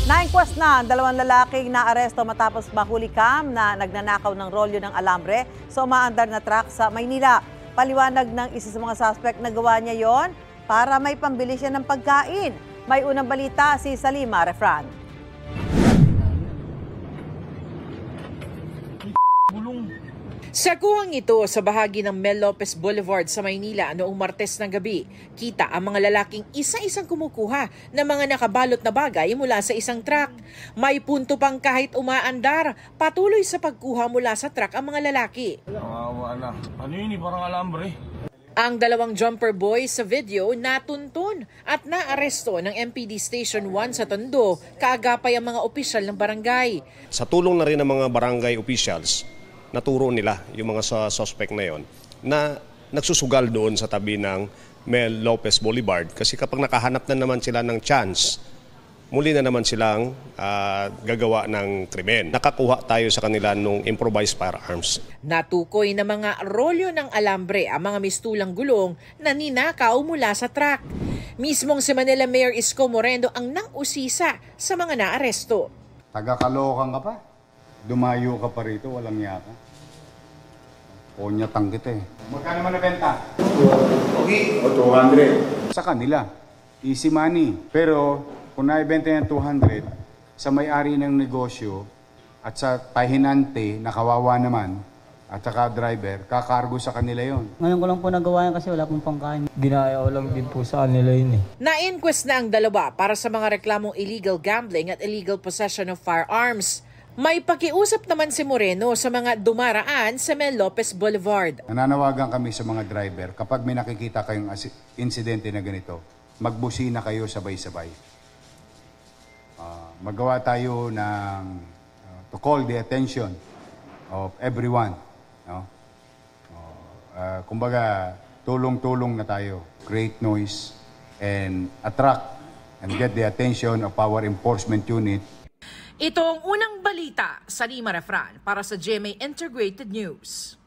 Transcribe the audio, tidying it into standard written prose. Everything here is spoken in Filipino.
Naingkwas na ang dalawang lalaking naaresto matapos mahulikam na nagnanakaw ng rolyo ng alambre sa umaandar na truck sa Maynila. Paliwanag ng isa sa mga suspect na gawa niya yon para may pambili siya ng pagkain. May unang balita si Salima Refran. Sa kuhang ito sa bahagi ng Mel Lopez Boulevard sa Maynila noong Martes ng gabi, kita ang mga lalaking isa-isang kumukuha ng mga nakabalot na bagay mula sa isang truck. May punto pang kahit umaandar, patuloy sa pagkuha mula sa truck ang mga lalaki. Wala. Ano yun, parang alambre. Ang dalawang jumper boys sa video natuntun at naaresto ng MPD Station 1 sa Tondo, kaagapay ang mga opisyal ng barangay. Sa tulong na rin ng mga barangay officials, naturo nila yung mga suspect na yon na nagsusugal doon sa tabi ng Mel Lopez Boulevard kasi kapag nakahanap na naman sila ng chance, muli na naman silang gagawa ng krimen. Nakakuha tayo sa kanila ng improvised firearms. Natukoy na mga rolyo ng alambre ang mga mistulang gulong na ninakaw mula sa truck. Mismong si Manila Mayor Isko Moreno ang nang-usisa sa mga naaresto. Taga-Caloocan ka pa? Dumayo ka pa rito, walang yaka. Onyatang kita eh. Magkano man nabenta? Okay. O 200. Sa kanila, easy money. Pero kung naibenta niya 200, sa may-ari ng negosyo at sa pahinante, nakawawa naman, at saka driver, kakargo sa kanila yon. Ngayon ko lang po nagawa yan kasi wala pong pangkain. Ginaya ko lang din po sa kanila yun eh. Na-inquest na ang dalawa para sa mga reklamong illegal gambling at illegal possession of firearms. May pakiusap naman si Moreno sa mga dumaraan sa Mel Lopez Boulevard. Nananawagan kami sa mga driver, kapag may nakikita kayong insidente na ganito, magbusina kayo sabay-sabay. Magawa tayo ng to call the attention of everyone. No? Kumbaga, tulong-tulong na tayo. Create noise and attract and get the attention of our enforcement unit. Ito ang unang balita sa Salima Refran para sa GMA Integrated News.